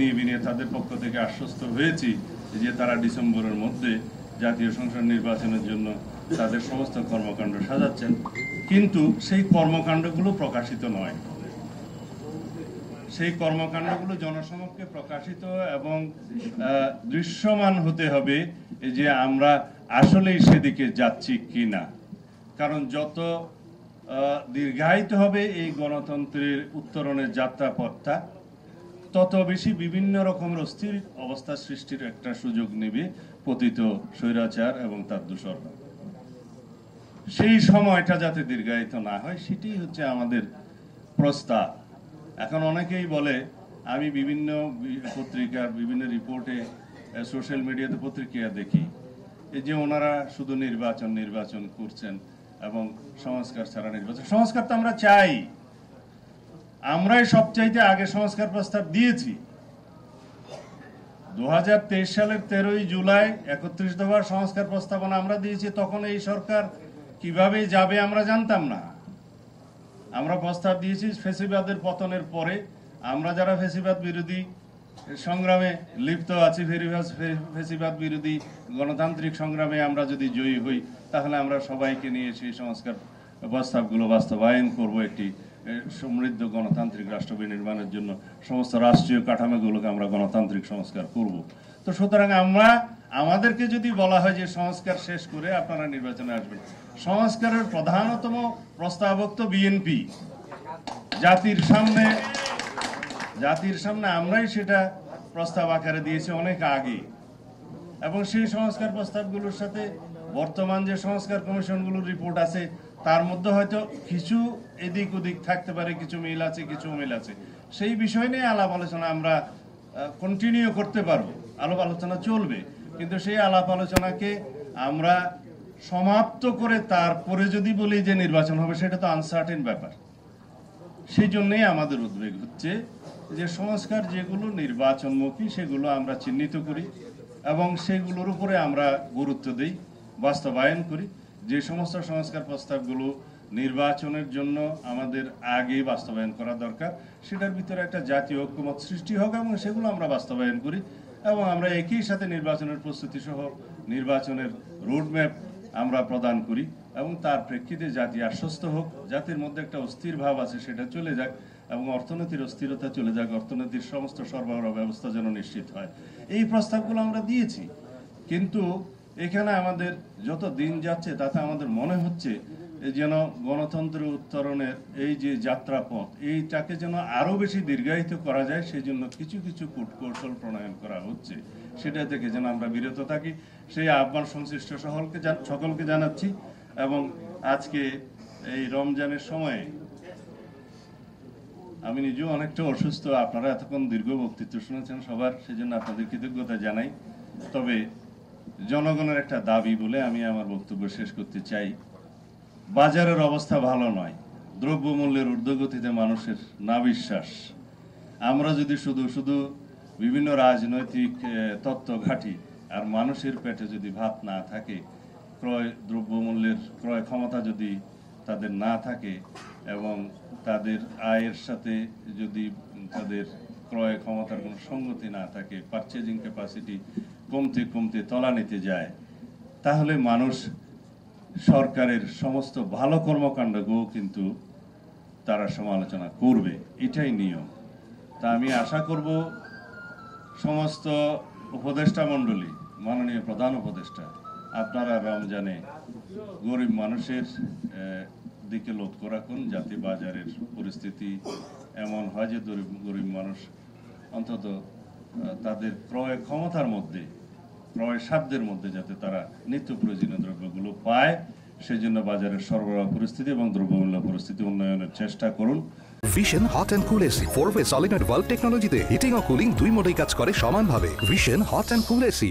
নিয়ে তাদের পক্ষ থেকে আশ্বস্ত হয়েছি যে তারা ডিসেম্বরের মধ্যে জাতীয় সংসদ নির্বাচনের জন্য তাদের সমস্ত কর্মকাণ্ড সাজাচ্ছেন, কিন্তু সেই কর্মকাণ্ডগুলো প্রকাশিত নয়। সেই কর্মকাণ্ডগুলো জনসমক্ষে প্রকাশিত এবং দৃশ্যমান হতে হবে যে আমরা আসলেই সেদিকে যাচ্ছি কিনা। কারণ যত দীর্ঘায়িত হবে এই গণতন্ত্রের উত্তরণের যাত্রাপথটা, তত বেশি বিভিন্ন রকমের অস্থির অবস্থা সৃষ্টির একটা সুযোগ নেবে পতিত স্বৈরাচার এবং তার দূষররা। সেই সময়টা যাতে দীর্ঘায়িত না হয় সেটি হচ্ছে আমাদের প্রস্তাব। এখন অনেকেই বলে, আমি বিভিন্ন পত্রিকার বিভিন্ন রিপোর্টে সোশ্যাল মিডিয়াতে পত্রিকা দেখি যে ওনারা শুধু নির্বাচন করছেন এবং সংস্কার ছাড়া নির্বাচন। সংস্কার তো আমরা চাই, আমরাই সবচাইতে আগে সংস্কার প্রস্তাব দিয়েছি। 2023 সালের 13ই জুলাই 31 দফার সংস্কার প্রস্তাবনা আমরা দিয়েছি। তখন এই সরকার কিভাবে যাবে আমরা জানতাম না। আমরা প্রস্তাব দিয়েছি ফ্যাসিবাদের পতনের পরে আমরা যারা ফ্যাসিবাদ বিরোধী সংগ্রামে লিপ্ত আছি, ফ্যাসিবাদ বিরোধী গণতান্ত্রিক সংগ্রামে আমরা যদি জয়ী হই, তাহলে আমরা সবাইকে নিয়ে সেই সংস্কার প্রস্তাবগুলো বাস্তবায়ন করব। একটি সমৃদ্ধ গণতান্ত্রিক রাষ্ট্র বিনির্মাণের জন্য সমস্ত রাষ্ট্রীয় কাঠামোগুলোকে আমরা গণতান্ত্রিক সংস্কার করব। তো সুতরাং আমাদেরকে যদি বলা হয় যে সংস্কার শেষ করে আপনারা নির্বাচনে আসবেন, সংস্কারের প্রধানতম প্রস্তাবক তো বিএনপি। জাতির সামনে আমরাই সেটা প্রস্তাব আকারে দিয়েছি অনেক আগে, এবং সেই সংস্কার প্রস্তাবগুলোর সাথে বর্তমান যে সংস্কার কমিশনগুলোর রিপোর্ট আছে তার মধ্যে হয়তো কিছু এদিক ওদিক থাকতে পারে, কিছু মিল আছে, কিছু অমিল আছে। সেই বিষয় নিয়ে আলাপ আলোচনা আমরা কন্টিনিউ করতে পারবো, আলাপ আলোচনা চলবে, কিন্তু সেই আলাপ আলোচনাকে আমরা সমাপ্ত করে তারপরে যদি বলি যে নির্বাচন হবে, সেটা তো আনসার্টেন ব্যাপার। সেই জন্যই আমাদের উদ্বেগ হচ্ছে যে সংস্কার যেগুলো নির্বাচনমুখী সেগুলো আমরা চিহ্নিত করি এবং সেগুলোর উপরে আমরা গুরুত্ব দিই, বাস্তবায়ন করি। যে সমস্ত সংস্কার প্রস্তাবগুলো নির্বাচনের জন্য আমাদের আগে বাস্তবায়ন করা দরকার, সেটার ভিতরে একটা জাতীয় ঐক্যমত সৃষ্টি হোক এবং সেগুলো আমরা বাস্তবায়ন করি, এবং আমরা একই সাথে নির্বাচনের প্রস্তুতি সহ নির্বাচনের রোডম্যাপ আমরা প্রদান করি, এবং তার প্রেক্ষিতে জাতি আশ্বস্ত হোক, জাতির মধ্যে একটা অস্থির ভাব আছে সেটা চলে যাক, এবং অর্থনীতির অস্থিরতা চলে যাক, অর্থনীতির সমস্ত সরবরাহ ব্যবস্থা যেন নিশ্চিত হয়। এই প্রস্তাবগুলো আমরা দিয়েছি, কিন্তু এখানে আমাদের যত দিন যাচ্ছে তাতে আমাদের মনে হচ্ছে যেন গণতন্ত্রের উত্তরণের এই যে যাত্রাপথ, এইটাকে যেন আরো বেশি দীর্ঘায়িত করা যায়, সেই জন্য কিছু কিছু কূটকৌশল প্রণয়ন করা হচ্ছে। সেটা থেকে যেন আমরা বিরত থাকি, সেই আহ্বান সংশ্লিষ্ট সকলকে জানাচ্ছি। এবং আজকে এই রমজানের সময়ে আমি নিজেও অনেকটা অসুস্থ, আপনারা এতক্ষণ দীর্ঘ বক্তৃত্ব শুনেছেন সবার, সেজন্য আপনাদের কৃতজ্ঞতা জানাই। তবে জনগণের একটা দাবি বলে আমি আমার বক্তব্য শেষ করতে চাই। বাজারের অবস্থা ভালো নয়, দ্রব্যমূল্যের ঊর্ধ্বগতিতে মানুষের না বিশ্বাস। আমরা যদি শুধু বিভিন্ন রাজনৈতিক তত্ত্ব ঘাঁটি আর মানুষের পেটে যদি ভাত না থাকে, দ্রব্যমূল্যের ক্রয় ক্ষমতা যদি তাদের না থাকে এবং তাদের আয়ের সাথে যদি তাদের ক্রয় ক্ষমতার কোনো সঙ্গতি না থাকে, পারচেজিং ক্যাপাসিটি কমতে তলানিতে যায়, তাহলে মানুষ সরকারের সমস্ত ভালো কর্মকাণ্ডকেও কিন্তু তারা সমালোচনা করবে, এটাই নিয়ম। তা আমি আশা করব সমস্ত উপদেষ্টা মণ্ডলী, মাননীয় প্রধান উপদেষ্টা, আপনারা রমজানে গরিব মানুষের দিকে লক্ষ্য রাখুন, যাতে বাজারের পরিস্থিতি এমন হয় যে গরিব মানুষ অন্তত তাদের ক্রয় ক্ষমতার মধ্যে, ক্রয় সাধ্যের মধ্যে যাতে তারা নিত্য প্রয়োজনীয় দ্রব্যগুলো পায়, সেজন্য বাজারের সরবরাহ পরিস্থিতি এবং দ্রব্যমূল্য পরিস্থিতি উন্নয়নের চেষ্টা করুন। Vision hot and cool AC 4-way solenoid valve টেকনোলজিতে হিটিং ও কুলিং দুই মোডেই কাজ করে সমানভাবে। Vision hot and cool AC.